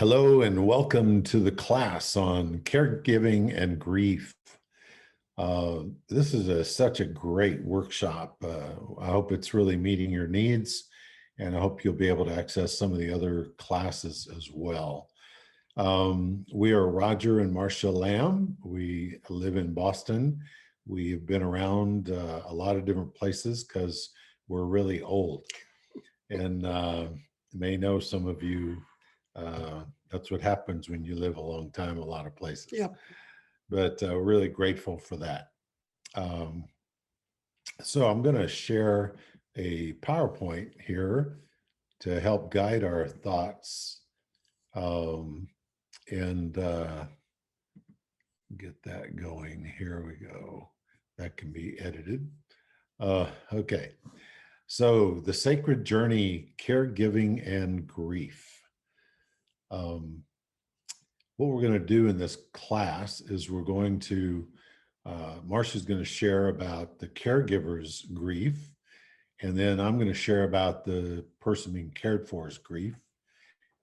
Hello and welcome to the class on caregiving and grief. This is such a great workshop. I hope it's really meeting your needs, and I hope you'll be able to access some of the other classes as well. We are Roger and Marcia Lamb. We live in Boston. We've been around a lot of different places because we're really old. And may know some of you, that's what happens when you live a long time, a lot of places. Yep. But really grateful for that. So I'm going to share a PowerPoint here to help guide our thoughts and get that going. Here we go. That can be edited. Okay. So the sacred journey, caregiving and grief. What we're going to do in this class is we're going to, Marcia's going to share about the caregiver's grief, and then I'm going to share about the person being cared for's grief,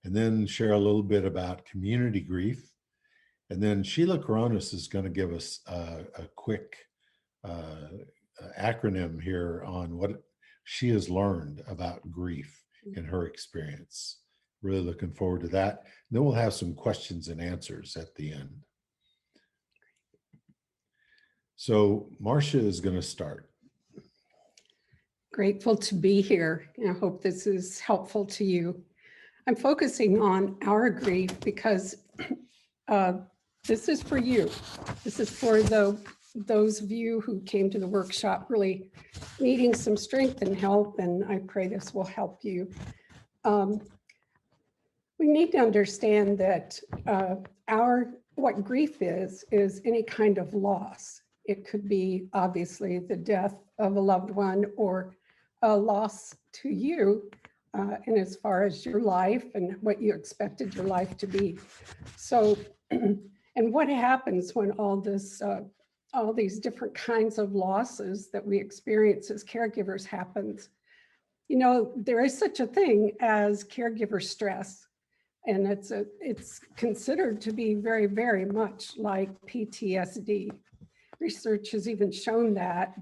and then share a little bit about community grief. And then Sheila Karonis is going to give us a quick acronym here on what she has learned about grief in her experience. Really looking forward to that. And then we'll have some questions and answers at the end. So Marcia is going to start. Grateful to be here. I hope this is helpful to you. I'm focusing on our grief because this is for you. This is for those of you who came to the workshop really needing some strength and help, and I pray this will help you. We need to understand that what grief is any kind of loss. It could be obviously the death of a loved one or a loss to you, and as far as your life and what you expected your life to be. So, and what happens when all these different kinds of losses that we experience as caregivers happens? You know, there is such a thing as caregiver stress. And it's considered to be very, very much like PTSD. Research has even shown that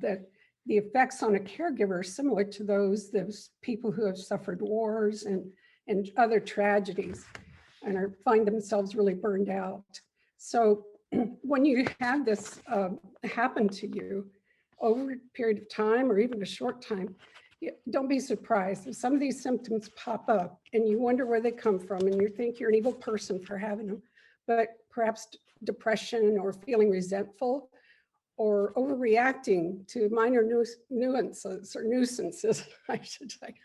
the effects on a caregiver are similar to those people who have suffered wars and other tragedies and find themselves really burned out. So when you have this happen to you over a period of time or even a short time, don't be surprised if some of these symptoms pop up and you wonder where they come from and you think you're an evil person for having them, but perhaps depression or feeling resentful or overreacting to minor nuisances, I should say.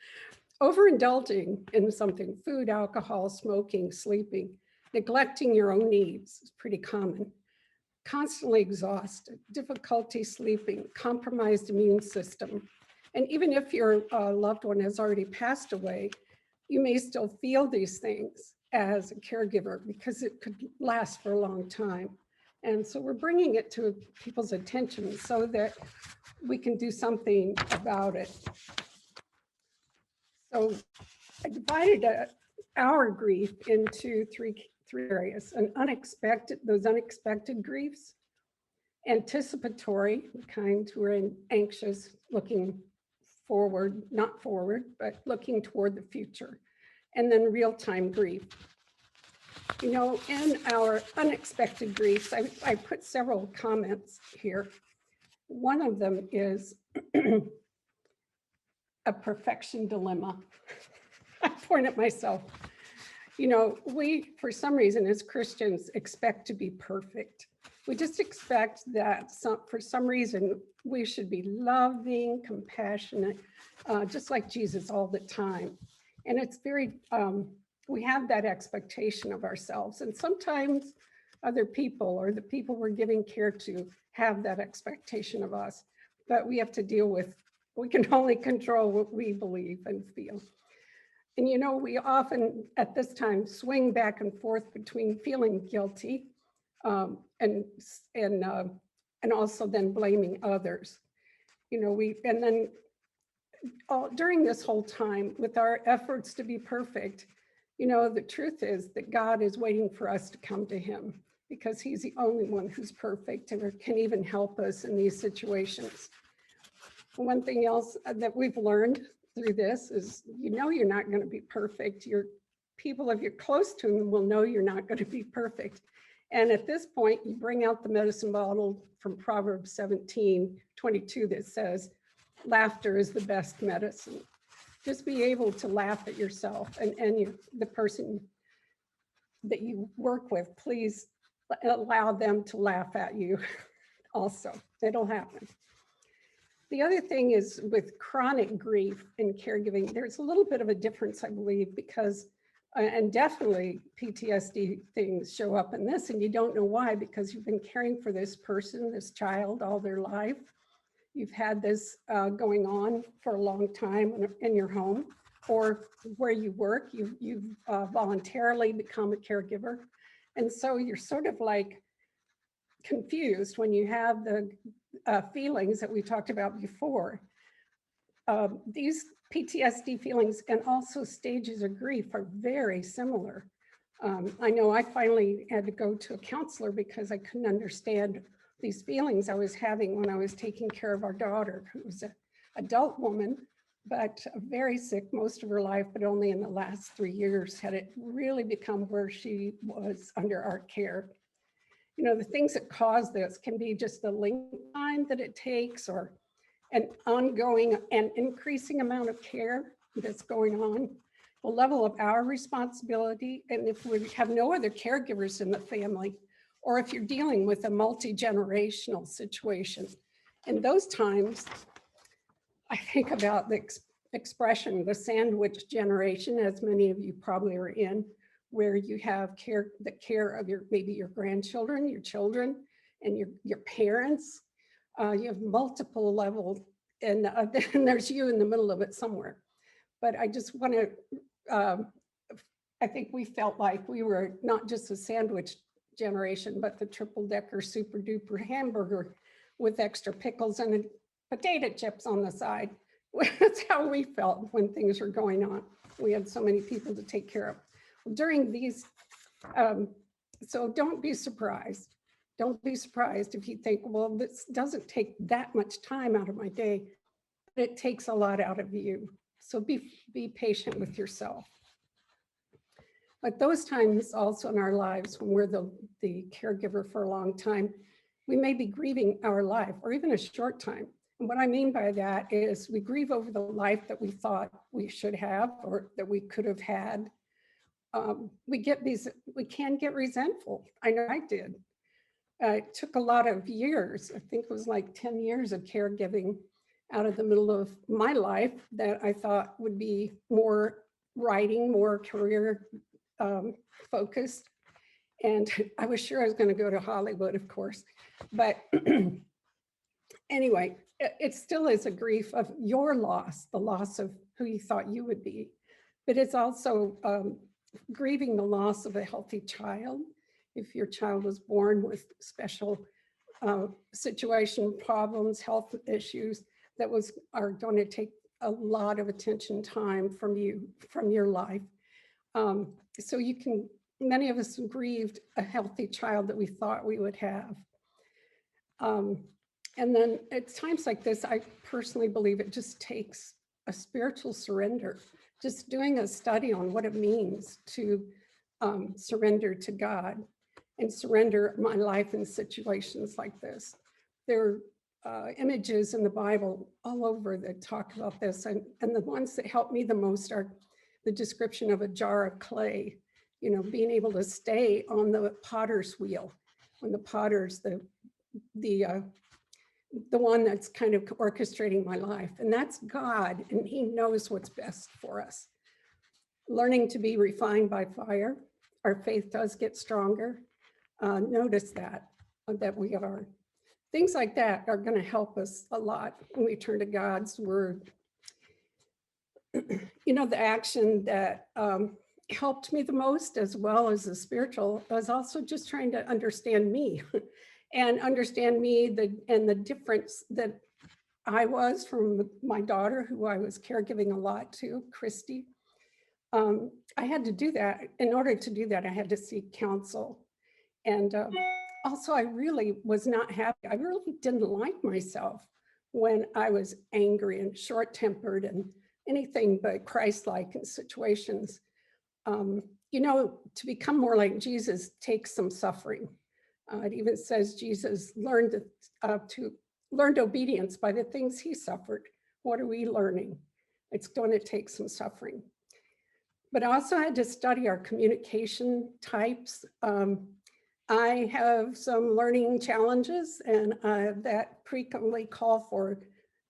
Overindulging in something, food, alcohol, smoking, sleeping, neglecting your own needs is pretty common. Constantly exhausted, difficulty sleeping, compromised immune system. And even if your loved one has already passed away, you may still feel these things as a caregiver because it could last for a long time. And so we're bringing it to people's attention so that we can do something about it. So I divided our grief into three areas: those unexpected griefs, anticipatory, the kind who are anxious, looking forward, not forward, but looking toward the future, and then real-time grief. You know, in our unexpected griefs, I put several comments here. One of them is a perfection dilemma. I point at myself. You know, we, for some reason, as Christians, expect to be perfect. We just expect that for some reason, we should be loving, compassionate, just like Jesus all the time. And it's very, we have that expectation of ourselves. And sometimes other people or the people we're giving care to have that expectation of us. But we have to deal with, we can only control what we believe and feel. And you know, we often at this time swing back and forth between feeling guilty and also then blaming others. You know, and then during this whole time with our efforts to be perfect, You know, the truth is that God is waiting for us to come to him because he's the only one who's perfect and can even help us in these situations. One thing else that we've learned through this is, you know, you're not going to be perfect. Your people, if you're close to them, will know you're not going to be perfect. And at this point, you bring out the medicine bottle from Proverbs 17:22 that says, laughter is the best medicine. Just be able to laugh at yourself and the person that you work with. Please allow them to laugh at you also. It'll happen. The other thing is with chronic grief and caregiving, there's a little bit of a difference, I believe, because, and definitely PTSD things show up in this, and you don't know why, because you've been caring for this person, this child, all their life. You've had this going on for a long time in your home or where you work. You've voluntarily become a caregiver. And so you're sort of like confused when you have the feelings that we talked about before. These PTSD feelings and also stages of grief are very similar. I know I finally had to go to a counselor because I couldn't understand these feelings I was having when I was taking care of our daughter, who was an adult woman, but very sick most of her life, but only in the last 3 years had it really become where she was under our care. You know, the things that cause this can be just the length of time that it takes or an ongoing and increasing amount of care that's going on, the level of our responsibility, and if we have no other caregivers in the family, or if you're dealing with a multi-generational situation. In those times, I think about the expression, the sandwich generation, as many of you probably are in, where you have the care of maybe your grandchildren, your children, and your parents. You have multiple levels, and then there's you in the middle of it somewhere. But I just want to, I think we felt like we were not just a sandwich generation, but the triple decker super duper hamburger with extra pickles and potato chips on the side. That's how we felt when things were going on. We had so many people to take care of during these. So don't be surprised. Don't be surprised if you think, well, this doesn't take that much time out of my day, but it takes a lot out of you. So be patient with yourself. But those times also in our lives when we're the caregiver for a long time, we may be grieving our life or even a short time. And what I mean by that is we grieve over the life that we thought we should have or that we could have had. We can get resentful. I know I did. It took a lot of years. I think it was like 10 years of caregiving out of the middle of my life that I thought would be more writing, more career focused. And I was sure I was going to go to Hollywood, of course. But anyway, it still is a grief of your loss, the loss of who you thought you would be. But it's also grieving the loss of a healthy child. If your child was born with special situation problems, health issues, that are going to take a lot of attention time from you, from your life. So many of us grieved a healthy child that we thought we would have. And then at times like this, I personally believe it just takes a spiritual surrender, just doing a study on what it means to surrender to God and surrender my life in situations like this. There are images in the Bible all over that talk about this, and the ones that help me the most are the description of a jar of clay, you know, being able to stay on the potter's wheel when the potter's the one that's kind of orchestrating my life, and that's God, and he knows what's best for us. Learning to be refined by fire, our faith does get stronger. Notice that we are. Things like that are going to help us a lot when we turn to God's word. You know, the action that helped me the most, as well as the spiritual, was also just trying to understand me and understand me and the difference that I was from my daughter, who I was caregiving a lot to, Christy. I had to do that. In order to do that, I had to seek counsel. And also, I really was not happy. I really didn't like myself when I was angry and short-tempered and anything but Christ-like in situations. To become more like Jesus takes some suffering. It even says Jesus learned obedience by the things he suffered. What are we learning? It's going to take some suffering. But I also had to study our communication types. I have some learning challenges, and that frequently call for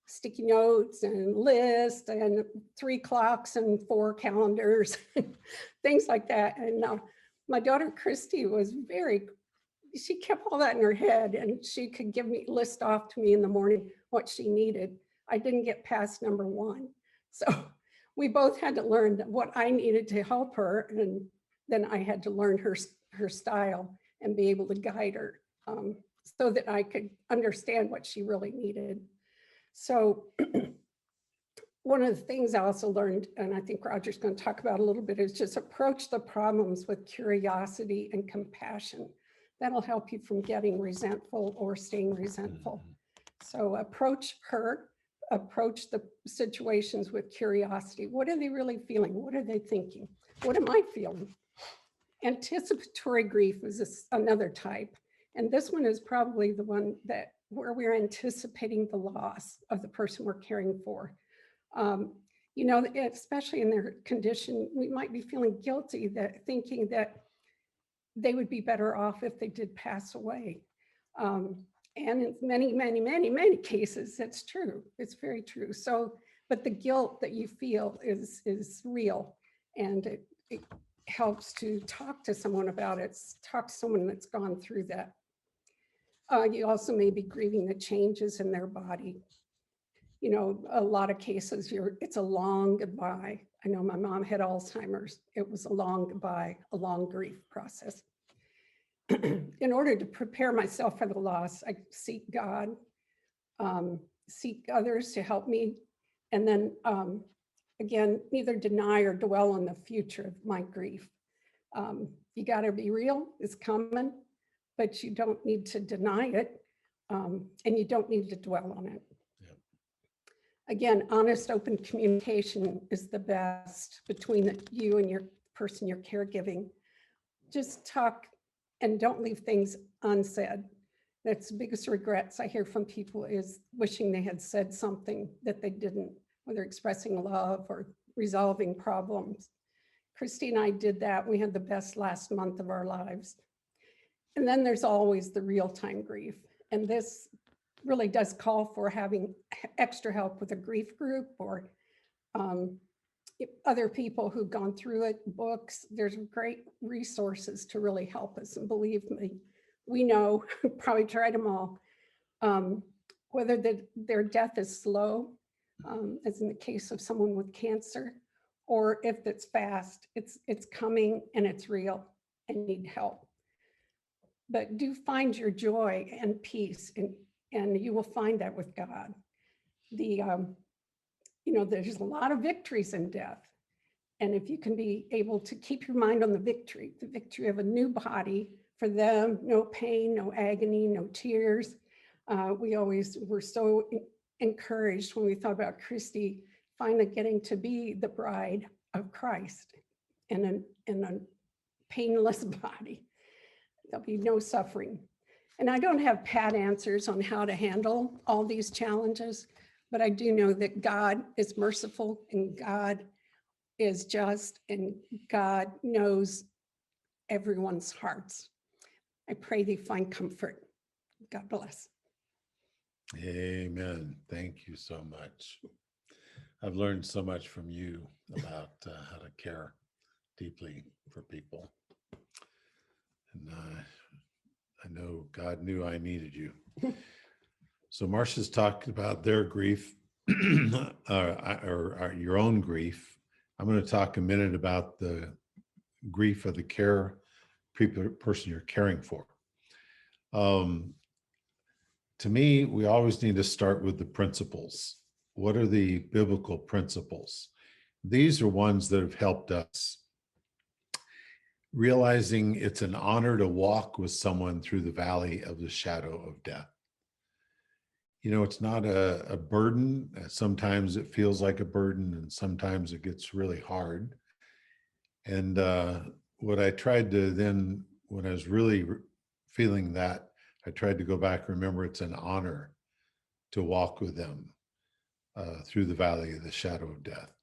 sticky notes and lists and 3 clocks and 4 calendars, things like that. And my daughter Christy was she kept all that in her head, and she could list off to me in the morning what she needed. I didn't get past number 1. So we both had to learn what I needed to help her, and then I had to learn her style and be able to guide her so that I could understand what she really needed. So one of the things I also learned, and I think Roger's going to talk about a little bit, is just approach the problems with curiosity and compassion. That'll help you from getting resentful or staying resentful. So approach the situations with curiosity. What are they really feeling? What are they thinking? What am I feeling? Anticipatory grief is another type. And this one is probably the one where we're anticipating the loss of the person we're caring for. Especially in their condition, we might be feeling guilty thinking that they would be better off if they did pass away. And in many, many, many, many cases, that's true. It's very true. So, but the guilt that you feel is real, and it helps to talk to someone about it, talk to someone that's gone through that. You also may be grieving the changes in their body. A lot of cases, it's a long goodbye. I know my mom had Alzheimer's. It was a long goodbye, a long grief process. In order to prepare myself for the loss, I seek God, seek others to help me, and then again, neither deny or dwell on the future of my grief. You got to be real, it's coming, but you don't need to deny it, and you don't need to dwell on it. Yep. Again, honest, open communication is the best between you and your person you're caregiving. Just talk and don't leave things unsaid. That's the biggest regrets I hear from people, is wishing they had said something that they didn't, whether expressing love or resolving problems. Christy and I did that. We had the best last month of our lives. And then there's always the real-time grief. And this really does call for having extra help with a grief group or other people who've gone through it, books. There's great resources to really help us. And believe me, we know, probably tried them all, whether their death is slow, as in the case of someone with cancer, or if it's fast, it's coming and it's real and need help. But do find your joy and peace, and you will find that with God. There's a lot of victories in death. And if you can be able to keep your mind on the victory of a new body for them, no pain, no agony, no tears. We always were so encouraged when we thought about Christy finally getting to be the bride of Christ in a painless body. There'll be no suffering. And I don't have pat answers on how to handle all these challenges, but I do know that God is merciful and God is just, and God knows everyone's hearts. I pray they find comfort. God bless. Amen. Thank you so much. I've learned so much from you about how to care deeply for people. And I know God knew I needed you. So Marcia's talked about their grief, or your own grief. I'm going to talk a minute about the grief of the person you're caring for. To me, we always need to start with the principles. What are the biblical principles? These are ones that have helped us. Realizing it's an honor to walk with someone through the valley of the shadow of death. You know, it's not a burden. Sometimes it feels like a burden, and sometimes it gets really hard. And what I tried to then, when I was really feeling that, I tried to go back, remember it's an honor to walk with them through the valley of the shadow of death.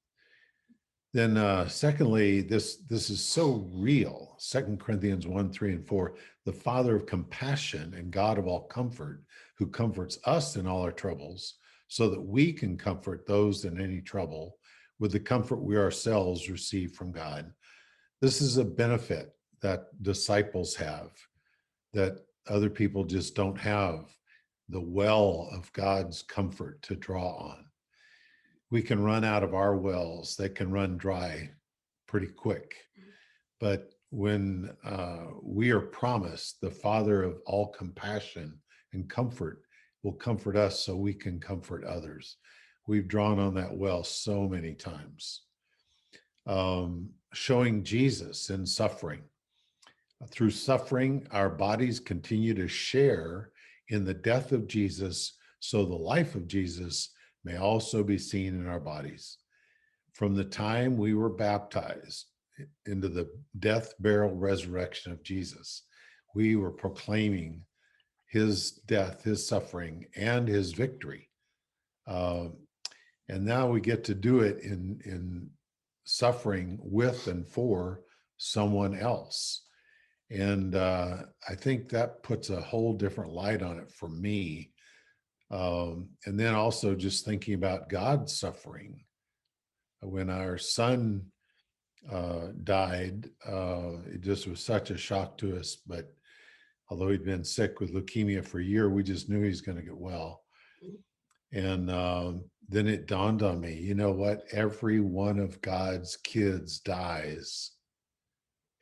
Then secondly, this is so real. 2 Corinthians 1, 3, and 4, the Father of compassion and God of all comfort, who comforts us in all our troubles, so that we can comfort those in any trouble with the comfort we ourselves receive from God. This is a benefit that disciples have that other people just don't have, the well of God's comfort to draw on. We can run out of our wells. They can run dry pretty quick. But when we are promised the Father of all compassion and comfort will comfort us so we can comfort others. We've drawn on that well so many times. Showing Jesus in suffering. Through suffering, our bodies continue to share in the death of Jesus, so the life of Jesus may also be seen in our bodies. From the time we were baptized into the death, burial, resurrection of Jesus, we were proclaiming his death, his suffering, and his victory. And now we get to do it in suffering with and for someone else. And I think that puts a whole different light on it for me. And then also just thinking about God's suffering. When our son died, it just was such a shock to us. But although he'd been sick with leukemia for a year, we just knew he was going to get well. And then it dawned on me, you know what? Every one of God's kids dies.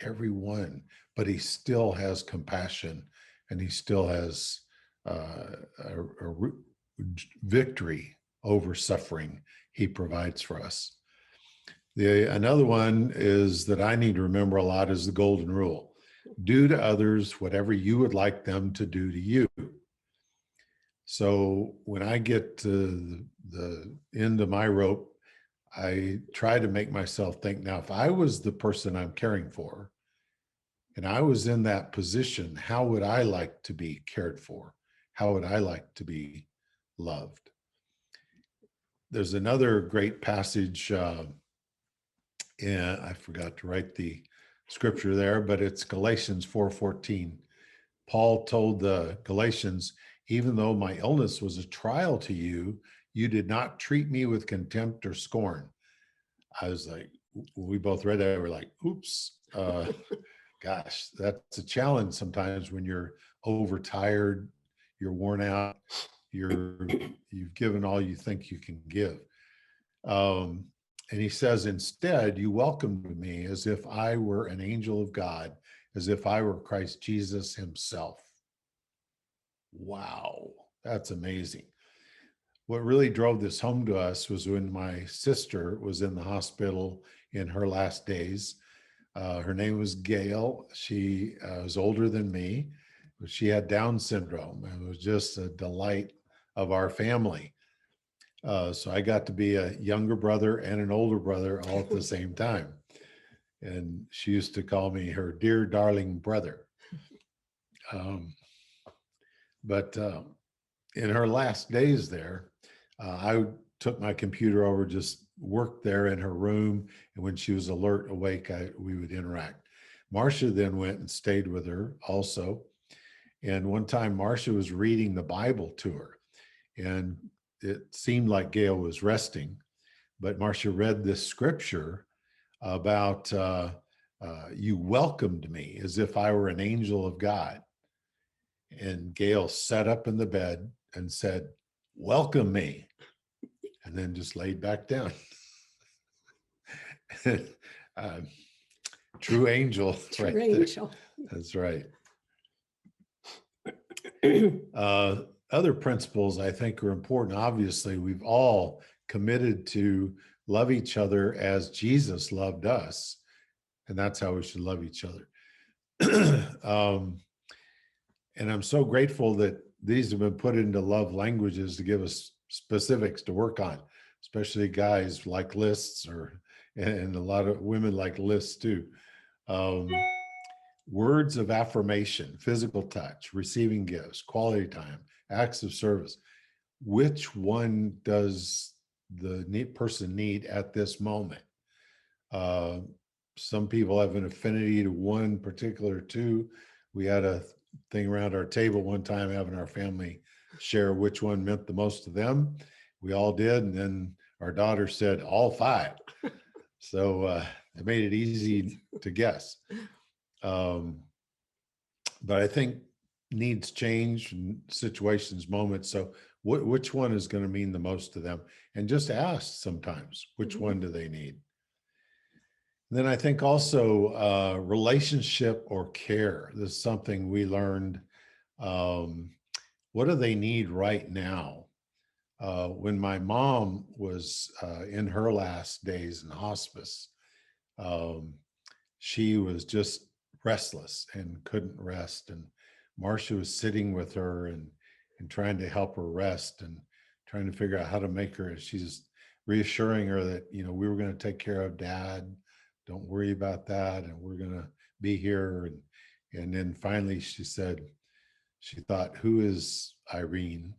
Every one. But he still has compassion, and he still has a victory over suffering he provides for us. Another one is that I need to remember a lot is the golden rule. Do to others whatever you would like them to do to you. So when I get to the end of my rope, I try to make myself think, now, if I was the person I'm caring for, and I was in that position, how would I like to be cared for? How would I like to be loved? There's another great passage, and I forgot to write the scripture there, but it's Galatians 4:14. Paul told the Galatians, even though my illness was a trial to you, you did not treat me with contempt or scorn. I was like, we both read that, we're like, oops. Gosh, that's a challenge sometimes when you're overtired, you're worn out, you've given all you think you can give. And he says, instead, you welcomed me as if I were an angel of God, as if I were Christ Jesus himself. Wow, that's amazing. What really drove this home to us was when my sister was in the hospital in her last days. Her name was Gail. She was older than me, but she had Down syndrome. It was just a delight of our family. So I got to be a younger brother and an older brother all at the same time. And she used to call me her dear darling brother. But in her last days there, I took my computer over, just worked there in her room. And when she was alert, awake, we would interact. Marcia then went and stayed with her also. And one time Marcia was reading the Bible to her, and it seemed like Gail was resting, but Marcia read this scripture about you welcomed me as if I were an angel of God. And Gail sat up in the bed and said, welcome me, and then just laid back down. True angel. True right angel. There. That's right. Other principles I think are important. Obviously, we've all committed to love each other as Jesus loved us. And that's how we should love each other. And I'm so grateful that these have been put into love languages to give us specifics to work on, especially guys like lists, and a lot of women like lists too. Um, Words of affirmation, physical touch, receiving gifts, quality time, acts of service. Which one does the person need at this moment? Uh, some people have an affinity to one particular two. We had a thing around our table one time having our family share which one meant the most to them. We all did. And then our daughter said all five. So it made it easy to guess. But I think needs change, situations, moments. So which one is going to mean the most to them? And just ask sometimes, which one do they need? And then I think also relationship or care. This is something we learned. What do they need right now? When my mom was in her last days in hospice, she was just restless and couldn't rest. And Marcia was sitting with her and trying to help her rest and trying to figure out how to make her. She's reassuring her that, you know, we were going to take care of Dad. Don't worry about that. And we're going to be here. And then finally she said, she thought, who is Irene?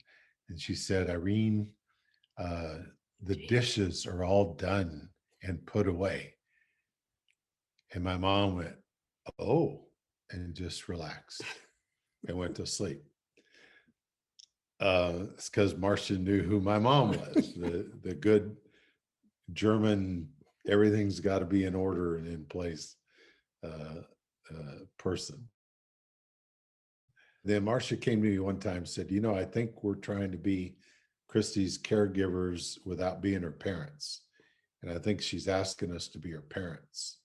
And she said, Irene, the dishes are all done and put away. And my mom went, oh, and just relaxed and went to sleep. It's because Marcia knew who my mom was, the good German, everything's got to be in order and in place person. Then Marcia came to me one time and said, you know, I think we're trying to be Christy's caregivers without being her parents. And I think she's asking us to be her parents.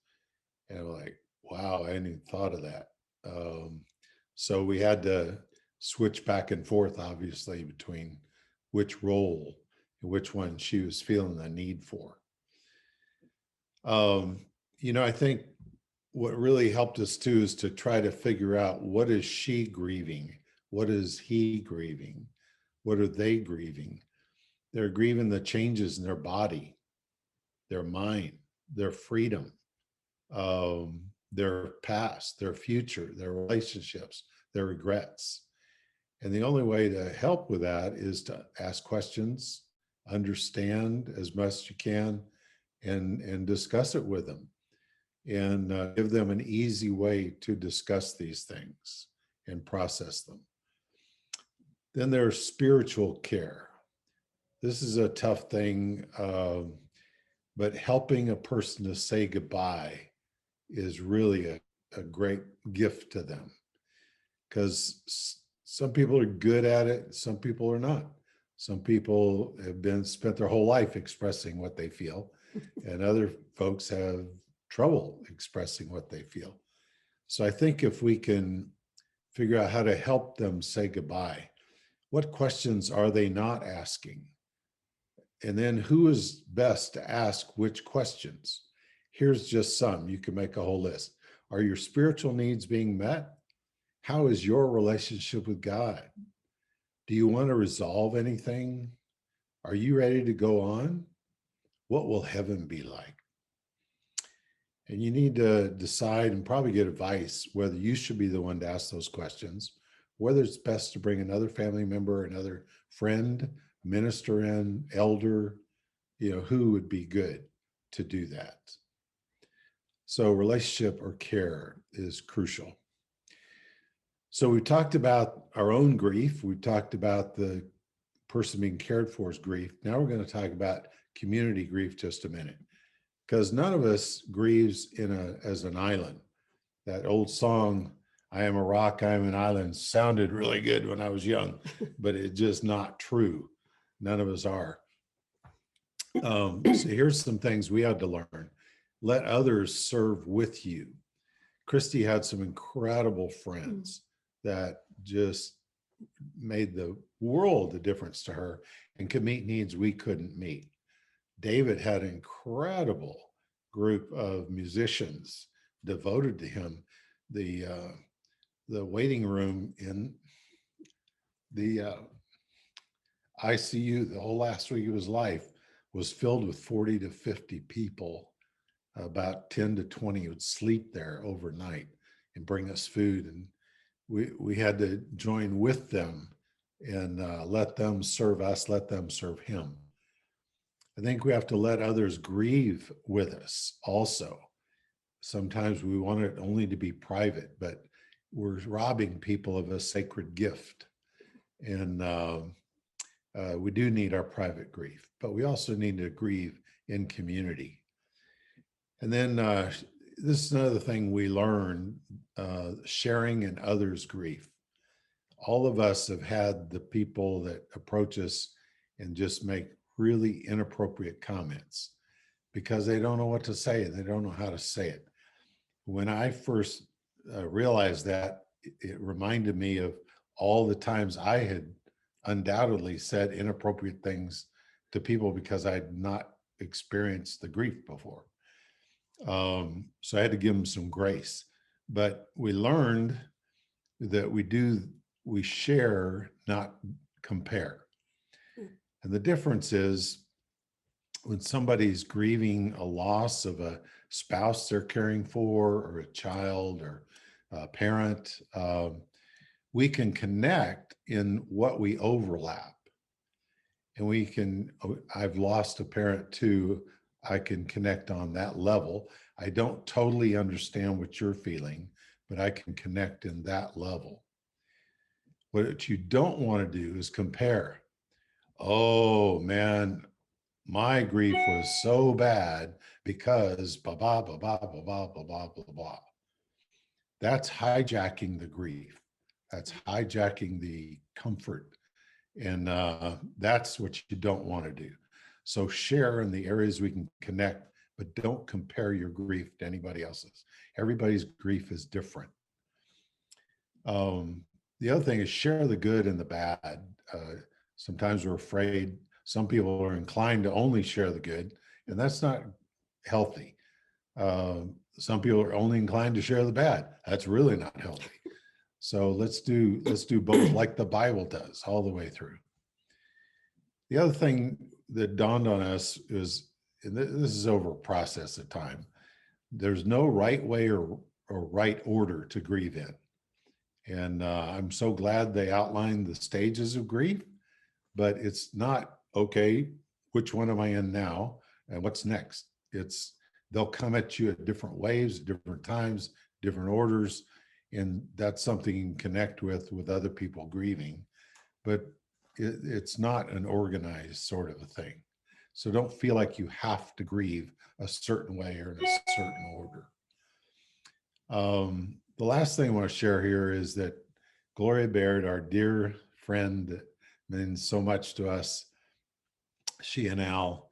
And I'm like, wow, I hadn't even thought of that. So we had to switch back and forth, obviously, between which role and which one she was feeling the need for. You know, I think what really helped us too is to try to figure out, what is she grieving? What is he grieving? What are they grieving? They're grieving the changes in their body, their mind, their freedom, their past, their future, their relationships, their regrets. And the only way to help with that is to ask questions, understand as much as you can, and discuss it with them, and give them an easy way to discuss these things and process them. Then there's spiritual care. This is a tough thing, but helping a person to say goodbye is really a great gift to them, because some people are good at it, some people are not. Some people have spent their whole life expressing what they feel, and other folks have trouble expressing what they feel. So I think if we can figure out how to help them say goodbye, what questions are they not asking? And then who is best to ask which questions? Here's just some. You can make a whole list. Are your spiritual needs being met? How is your relationship with God? Do you want to resolve anything? Are you ready to go on? What will heaven be like? And you need to decide and probably get advice whether you should be the one to ask those questions, whether it's best to bring another family member, another friend, minister in, elder, you know, who would be good to do that. So relationship or care is crucial. So we talked about our own grief. We talked about the person being cared for's grief. Now we're going to talk about community grief just a minute, because none of us grieves as an island. That old song, I am a rock, I am an island, sounded really good when I was young, but it's just not true. None of us are. So here's some things we had to learn. Let others serve with you. Christy had some incredible friends that just made the world a difference to her and could meet needs we couldn't meet. David had an incredible group of musicians devoted to him. The waiting room in the ICU the whole last week of his life was filled with 40 to 50 people. About 10 to 20 would sleep there overnight and bring us food. And we had to join with them and let them serve us, let them serve him. I think we have to let others grieve with us also. Sometimes we want it only to be private, but we're robbing people of a sacred gift. And we do need our private grief, but we also need to grieve in community. And then this is another thing we learn, sharing in others' grief. All of us have had the people that approach us and just make really inappropriate comments because they don't know what to say. They don't know how to say it. When I first realized that, it reminded me of all the times I had undoubtedly said inappropriate things to people because I had not experienced the grief before. So I had to give them some grace. But we learned that we share, not compare. And the difference is when somebody's grieving a loss of a spouse they're caring for, or a child, or a parent, we can connect in what we overlap. And I've lost a parent too. I can connect on that level. I don't totally understand what you're feeling, but I can connect in that level. What you don't want to do is compare. Oh man, my grief was so bad because blah, blah, blah, blah, blah, blah, blah, blah, blah, blah. That's hijacking the grief. That's hijacking the comfort. And that's what you don't want to do. So share in the areas we can connect, but don't compare your grief to anybody else's. Everybody's grief is different. The other thing is share the good and the bad. Sometimes we're afraid. Some people are inclined to only share the good, and that's not healthy. Some people are only inclined to share the bad. That's really not healthy. So let's do both, like the Bible does, all the way through. The other thing that dawned on us is, and this is over a process of time, there's no right way or right order to grieve in. And I'm so glad they outlined the stages of grief, but it's not, okay, which one am I in now and what's next? They'll come at you at different waves, different times, different orders. And that's something you can connect with other people grieving, but it's not an organized sort of a thing. So don't feel like you have to grieve a certain way or in a certain order. The last thing I want to share here is that Gloria Baird, our dear friend that means so much to us, she and Al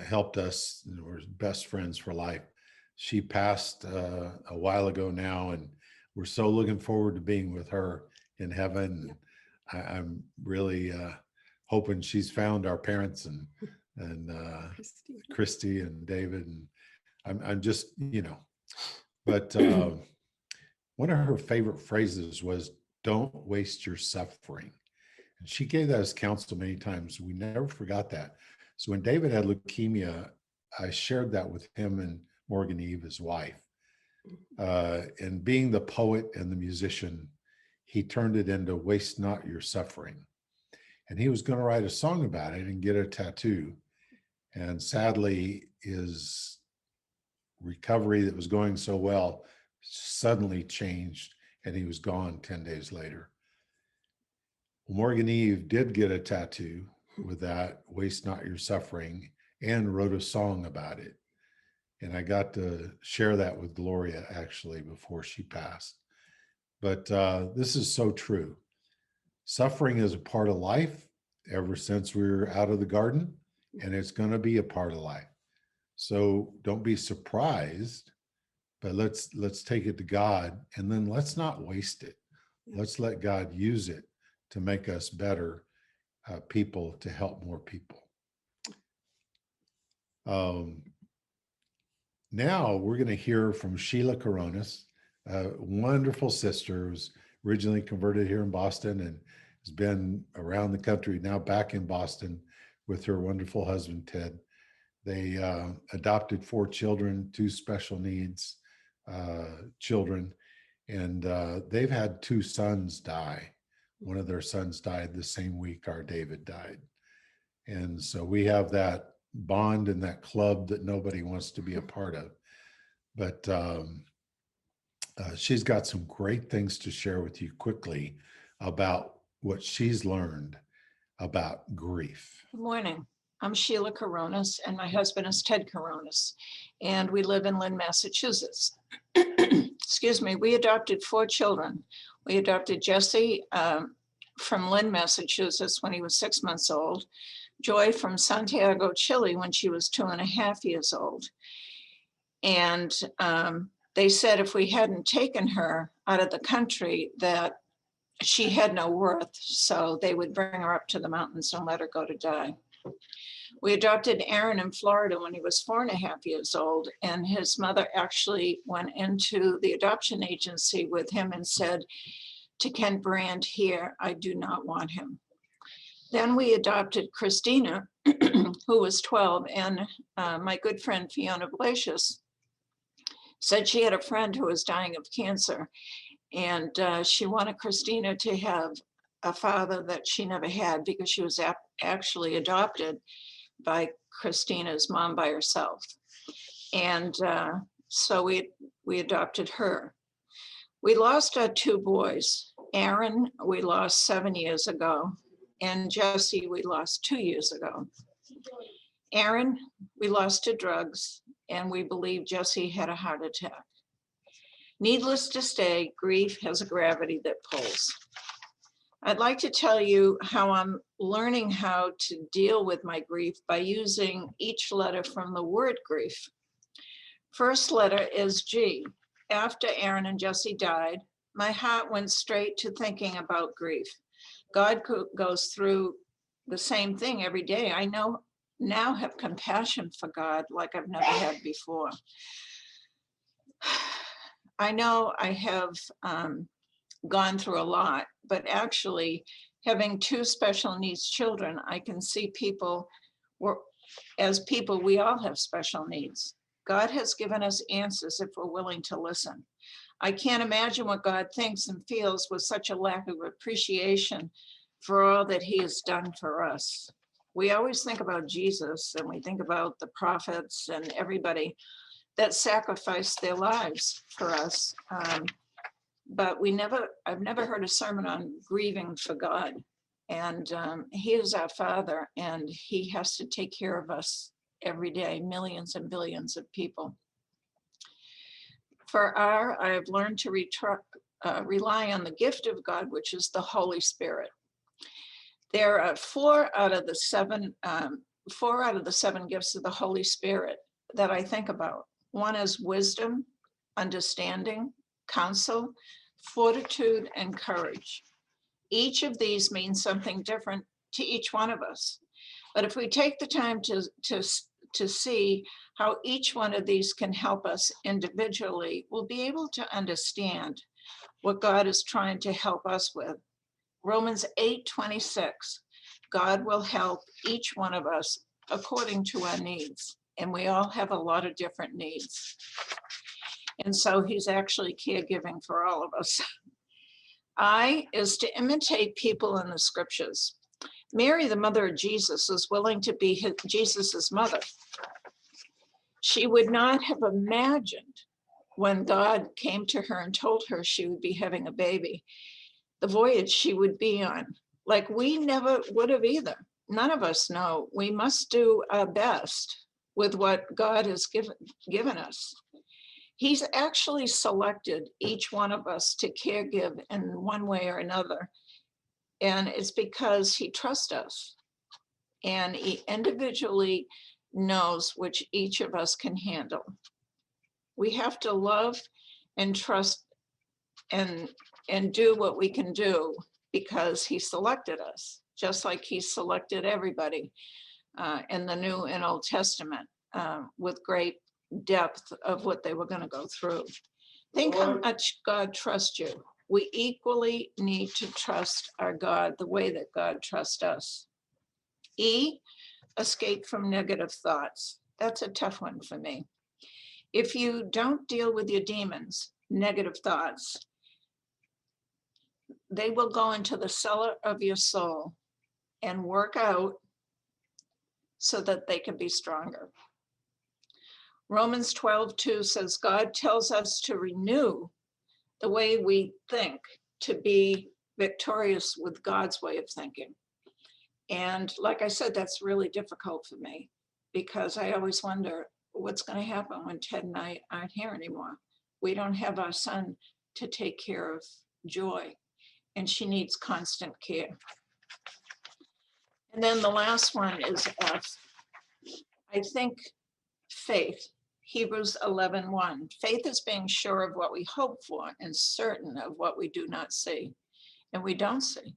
helped us, we're best friends for life. She passed a while ago now, and we're so looking forward to being with her in heaven. I'm really hoping she's found our parents and Christy and David, and I'm just, but one of her favorite phrases was, "Don't waste your suffering." And she gave that as counsel many times. We never forgot that. So when David had leukemia, I shared that with him and Morgan Eve, his wife. And being the poet and the musician, he turned it into "Waste not your suffering." And he was going to write a song about it and get a tattoo. And sadly, his recovery that was going so well suddenly changed, and he was gone 10 days later. Morgan Eve did get a tattoo with that, "Waste not your suffering," and wrote a song about it. And I got to share that with Gloria actually before she passed. But this is so true. Suffering is a part of life ever since we were out of the garden, and it's going to be a part of life. So don't be surprised, but let's take it to God, and then let's not waste it. Let's let God use it to make us better people, to help more people. Now we're going to hear from Sheila Karonis, a wonderful sister who's originally converted here in Boston and has been around the country, now back in Boston with her wonderful husband, Ted. They adopted 4 children, 2 special needs children, and they've had 2 sons die. One of their sons died the same week our David died. And so we have that bond and that club that nobody wants to be a part of. But she's got some great things to share with you quickly about what she's learned about grief. Good morning. I'm Sheila Karonis, and my husband is Ted Karonis, and we live in Lynn, Massachusetts. Excuse me. We adopted 4 children. We adopted Jesse from Lynn, Massachusetts when he was 6 months old, Joy from Santiago, Chile when she was 2.5 years old. And they said if we hadn't taken her out of the country that she had no worth, so they would bring her up to the mountains and let her go to die. We adopted Aaron in Florida when he was 4.5 years old, and his mother actually went into the adoption agency with him and said to Ken Brand here, I do not want him. Then we adopted Christina, who was 12, and my good friend Fiona Blasius said she had a friend who was dying of cancer, and she wanted Christina to have a father that she never had because she was actually adopted by Christina's mom by herself. And so we adopted her. We lost our 2 boys. Aaron, we lost 7 years ago, and Jesse, we lost 2 years ago. Aaron, we lost to drugs, and we believe Jesse had a heart attack. Needless to say, grief has a gravity that pulls. I'd like to tell you how I'm learning how to deal with my grief by using each letter from the word grief. First letter is G. After Aaron and Jesse died, my heart went straight to thinking about grief. God goes through the same thing every day. I now have compassion for God like I've never had before. I know I have gone through a lot, but actually having 2 special needs children, I can see people, as people, we all have special needs. God has given us answers if we're willing to listen. I can't imagine what God thinks and feels with such a lack of appreciation for all that he has done for us. We always think about Jesus, and we think about the prophets and everybody that sacrificed their lives for us. But I've never heard a sermon on grieving for God. And he is our Father, and he has to take care of us every day, millions and billions of people. For I have learned to rely on the gift of God, which is the Holy Spirit. There are 4 out of the 7 gifts of the Holy Spirit that I think about. One is wisdom, understanding, counsel, fortitude, and courage. Each of these means something different to each one of us. But if we take the time to see how each one of these can help us individually, we'll be able to understand what God is trying to help us with. Romans 8:26, God will help each one of us according to our needs. And we all have a lot of different needs. And so he's actually caregiving for all of us. I is to imitate people in the scriptures. Mary, the mother of Jesus, is willing to be Jesus's mother. She would not have imagined when God came to her and told her she would be having a baby, the voyage she would be on. Like we never would have either. None of us know. We must do our best with what God has given us. He's actually selected each one of us to caregive in one way or another. And it's because he trusts us. And he individually knows which each of us can handle. We have to love and trust and do what we can do because he selected us, just like he selected everybody in the New and Old Testament. with great depth of what they were going to go through. Think how much God trusts you. We equally need to trust our God the way that God trusts us. E, escape from negative thoughts. That's a tough one for me. If you don't deal with your demons, negative thoughts, they will go into the cellar of your soul and work out so that they can be stronger. Romans 12:2 says, God tells us to renew the way we think to be victorious with God's way of thinking. And like I said, that's really difficult for me because I always wonder what's going to happen when Ted and I aren't here anymore. We don't have our son to take care of Joy, and she needs constant care. And then the last one is F. I think faith. Hebrews 11:1. Faith is being sure of what we hope for and certain of what we do not see. And we don't see.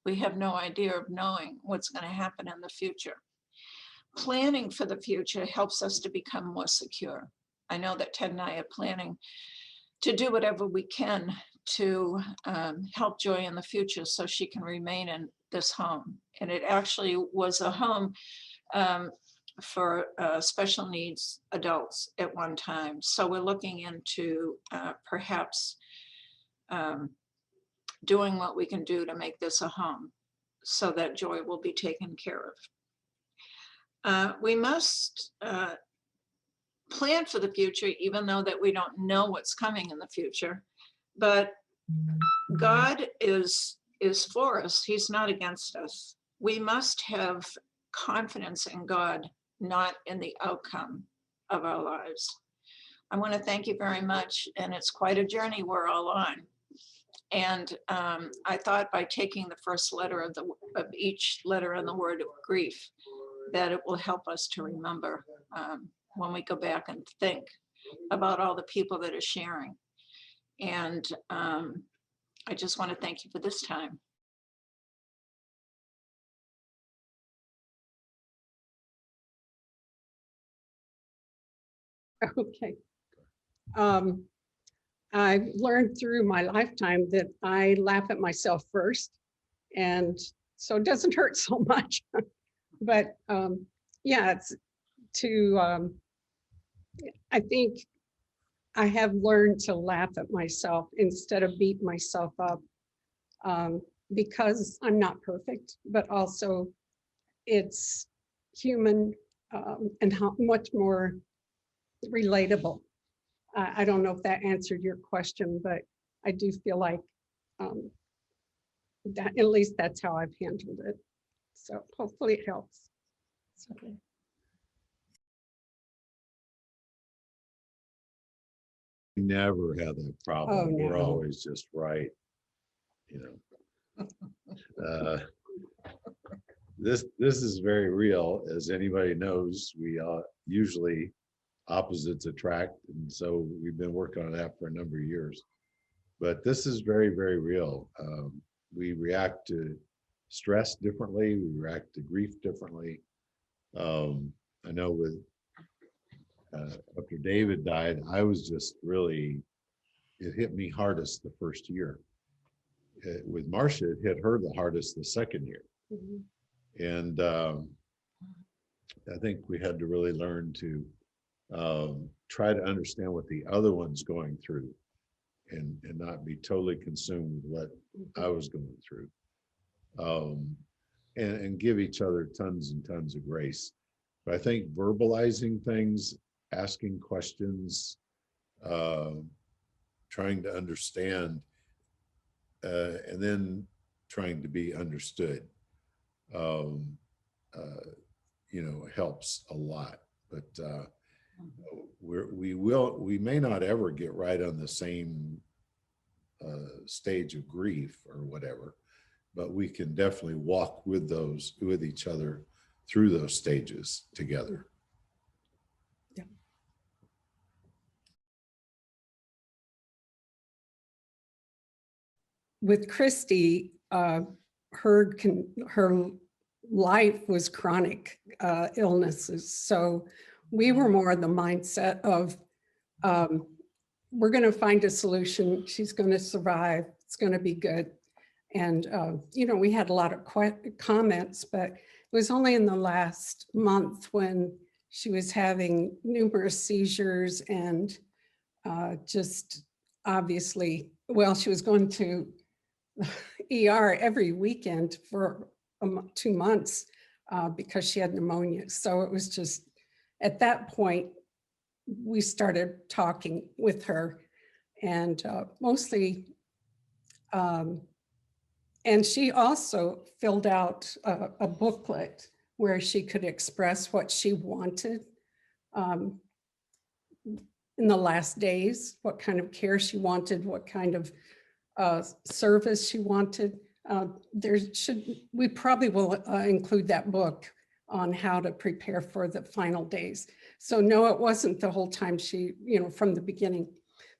We have no idea of knowing what's going to happen in the future. Planning for the future helps us to become more secure. I know that Ted and I are planning to do whatever we can to help Joy in the future so she can remain in this home. And it actually was a home for special needs adults at one time. So we're looking into perhaps doing what we can do to make this a home so that Joy will be taken care of. We must plan for the future, even though that we don't know what's coming in the future. But God is for us. He's not against us. We must have confidence in God, not in the outcome of our lives. I want to thank you very much. And it's quite a journey we're all on. And I thought by taking the first letter of each letter in the word of grief, that it will help us to remember when we go back and think about all the people that are sharing. And I just want to thank you for this time. Okay. I've learned through my lifetime that I laugh at myself first, and so it doesn't hurt so much. But yeah, it's to, I think I have learned to laugh at myself instead of beat myself up, because I'm not perfect, but also it's human and how much more relatable. I don't know if that answered your question, but I do feel like that at least that's how I've handled it. So hopefully it helps. Okay. Never had that problem. Oh, no. We're always just right. You know, this is very real. As anybody knows, we usually opposites attract, and so we've been working on that for a number of years. But this is very, very real. We react to stress differently. We react to grief differently. I know with after David died, I was just really, it hit me hardest the first year. With Marcia, it hit her the hardest the second year. Mm-hmm. And I think we had to really learn to try to understand what the other one's going through and not be totally consumed with what I was going through. And give each other tons and tons of grace. But I think verbalizing things, asking questions, trying to understand, and then trying to be understood, you know, helps a lot. But we may not ever get right on the same stage of grief or whatever, but we can definitely walk with each other through those stages together. Yeah. With Christy, her life was chronic illnesses. So we were more in the mindset of, we're going to find a solution. She's going to survive. It's going to be good. And, we had a lot of comments, but it was only in the last month when she was having numerous seizures and just obviously, well, she was going to ER every weekend for 2 months because she had pneumonia. So it was just, at that point, we started talking with her and mostly, and she also filled out a booklet where she could express what she wanted in the last days, what kind of care she wanted, what kind of service she wanted. We probably will include that book on how to prepare for the final days. So no, it wasn't the whole time from the beginning.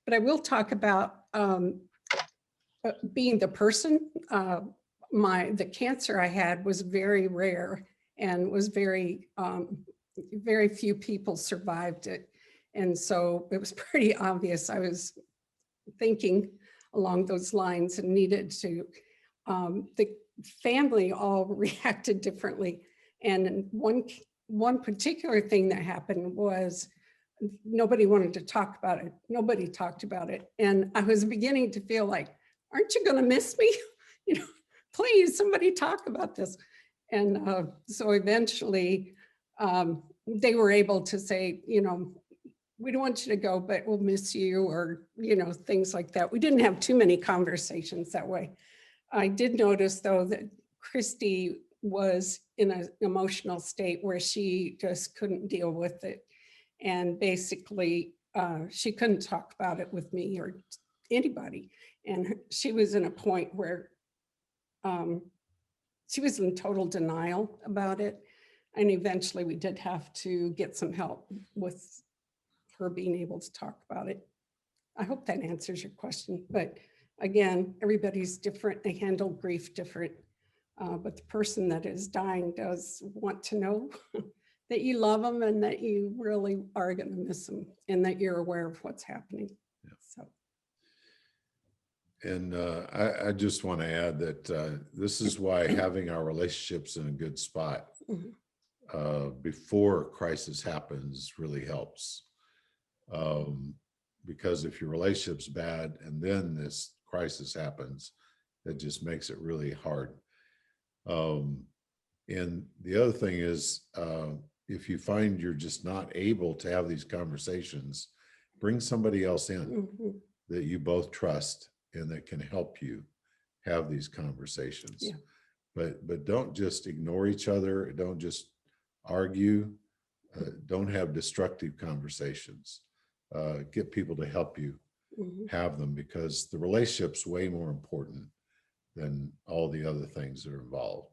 But I will talk about being the person. The cancer I had was very rare and was very few people survived it. And so it was pretty obvious I was thinking along those lines and needed to, the family all reacted differently. And one particular thing that happened was nobody wanted to talk about it. Nobody talked about it. And I was beginning to feel like, aren't you going to miss me? Please, somebody talk about this. And so eventually they were able to say, we don't want you to go, but we'll miss you, or, things like that. We didn't have too many conversations that way. I did notice, though, that Christy was in an emotional state where she just couldn't deal with it. And basically, she couldn't talk about it with me or anybody. And she was in a point where she was in total denial about it. And eventually we did have to get some help with her being able to talk about it. I hope that answers your question. But again, everybody's different. They handle grief different. But the person that is dying does want to know that you love them and that you really are going to miss them and that you're aware of what's happening. Yeah. So. And I just want to add that this is why having our relationships in a good spot before crisis happens really helps. Because if your relationship's bad and then this crisis happens, that just makes it really hard. And the other thing is, if you find you're just not able to have these conversations, bring somebody else in that you both trust and that can help you have these conversations. Yeah. But don't just ignore each other. Don't just argue. Don't have destructive conversations. Get people to help you have them, because the relationship's way more important than all the other things that are involved.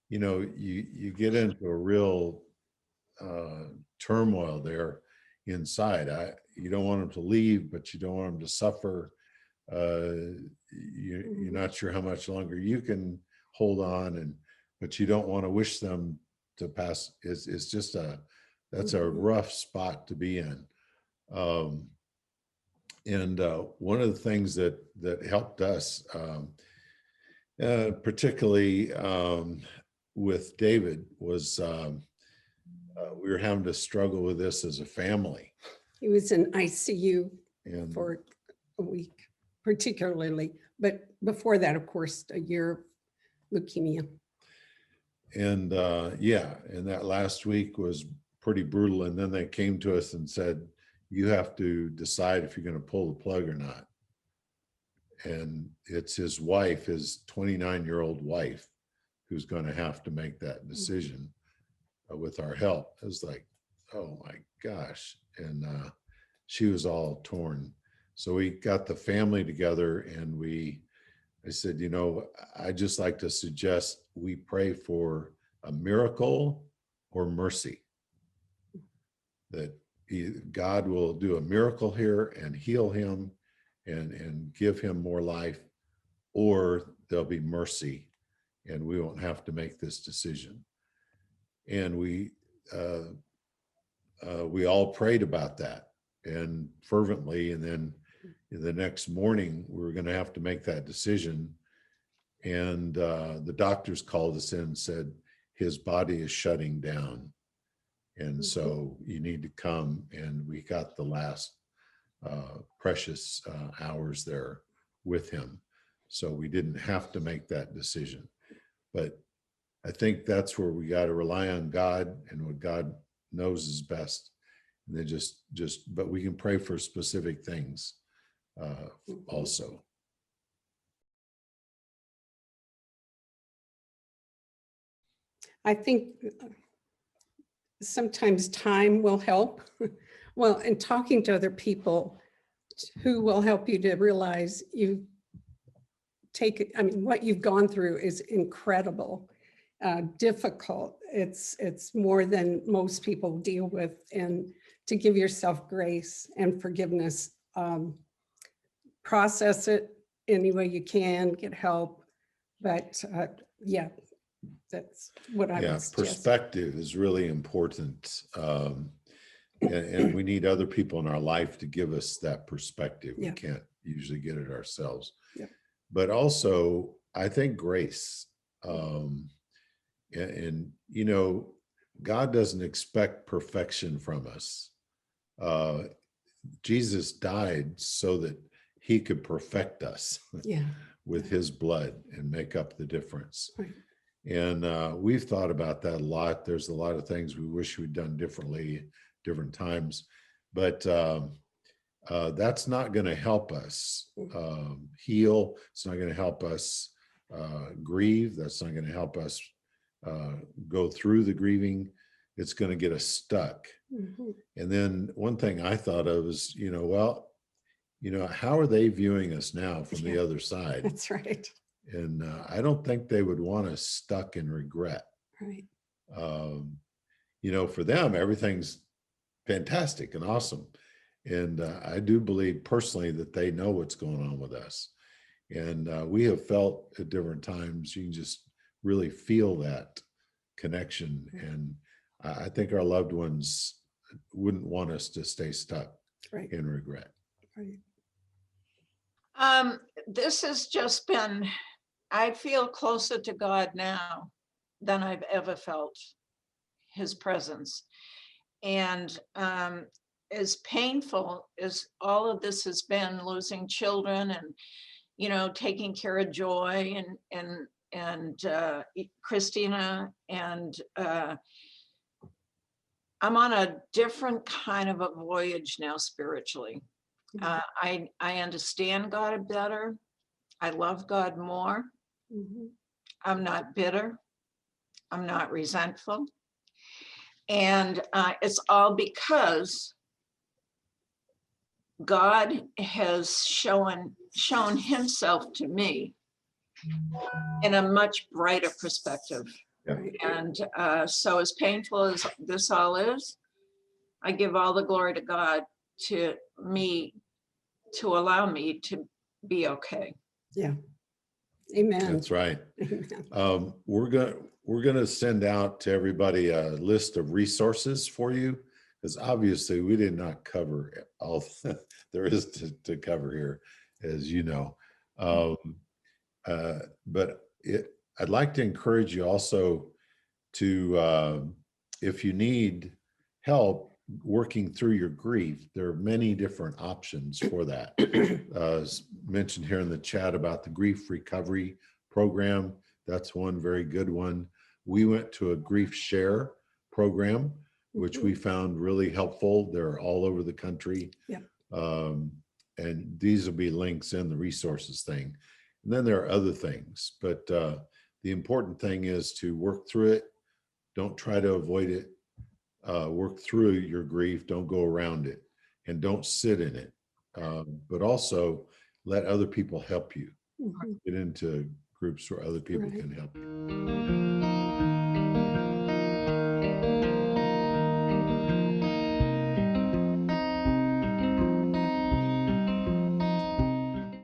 You get into a real turmoil there inside. You don't want them to leave, but you don't want them to suffer. You're not sure how much longer you can hold on, but you don't want to wish them to pass. It's just that's a rough spot to be in. And one of the things that helped us, particularly with David, was we were having to struggle with this as a family. He was in ICU for a week, particularly, but before that, of course, a year of leukemia. And and that last week was pretty brutal. And then they came to us and said, you have to decide if you're going to pull the plug or not. And it's his wife, his 29-year-old wife, who's going to have to make that decision with our help. It was like, oh my gosh. And she was all torn. So we got the family together and I said, I'd just like to suggest we pray for a miracle or mercy, that God will do a miracle here and heal him and give him more life, or there'll be mercy and we won't have to make this decision. And we all prayed about that and fervently. And then the next morning, we were going to have to make that decision. And the doctors called us in and said, his body is shutting down. And so you need to come. And we got the last precious hours there with him. So we didn't have to make that decision. But I think that's where we got to rely on God and what God knows is best. And then but we can pray for specific things also. I think sometimes time will help. Well, and talking to other people who will help you to realize you take, I mean, what you've gone through is incredible, difficult. It's more than most people deal with, and to give yourself grace and forgiveness, process it any way you can, get help. But yeah, that's what I would suggest. Perspective is really important. And we need other people in our life to give us that perspective. We can't usually get it ourselves. But also, I think grace. And you know, God doesn't expect perfection from us. Jesus died so that he could perfect us with his blood and make up the difference. Right. And we've thought about that a lot. There's a lot of things we wish we'd done differently, different times, but that's not going to help us heal. It's not going to help us grieve. That's not going to help us go through the grieving. It's going to get us stuck. And then one thing I thought of is, how are they viewing us now from the other side? That's right. And I don't think they would want us stuck in regret. Right. For them, everything's fantastic and awesome. And I do believe personally that they know what's going on with us. And we have felt at different times, you can just really feel that connection. And I think our loved ones wouldn't want us to stay stuck in regret. Right. This has just been, I feel closer to God now than I've ever felt his presence. And as painful as all of this has been, losing children and, taking care of Joy and Christina, and I'm on a different kind of a voyage now spiritually. I understand God better. I love God more. I'm not bitter. I'm not resentful. And it's all because God has shown himself to me in a much brighter perspective. And so as painful as this all is, I give all the glory to God to allow me to be okay. Yeah. Amen. That's right. Amen. We're gonna send out to everybody a list of resources for you, because obviously we did not cover all there is to cover here, as you know. But I'd like to encourage you also to, if you need help working through your grief, there are many different options for that. As mentioned here in the chat about the grief recovery program, that's one very good one. We went to a grief share program, which we found really helpful. They're all over the country. And these will be links in the resources thing. And then there are other things, but the important thing is to work through it. Don't try to avoid it. Work through your grief. Don't go around it, and don't sit in it. But also let other people help you. Get into groups where other people can help you.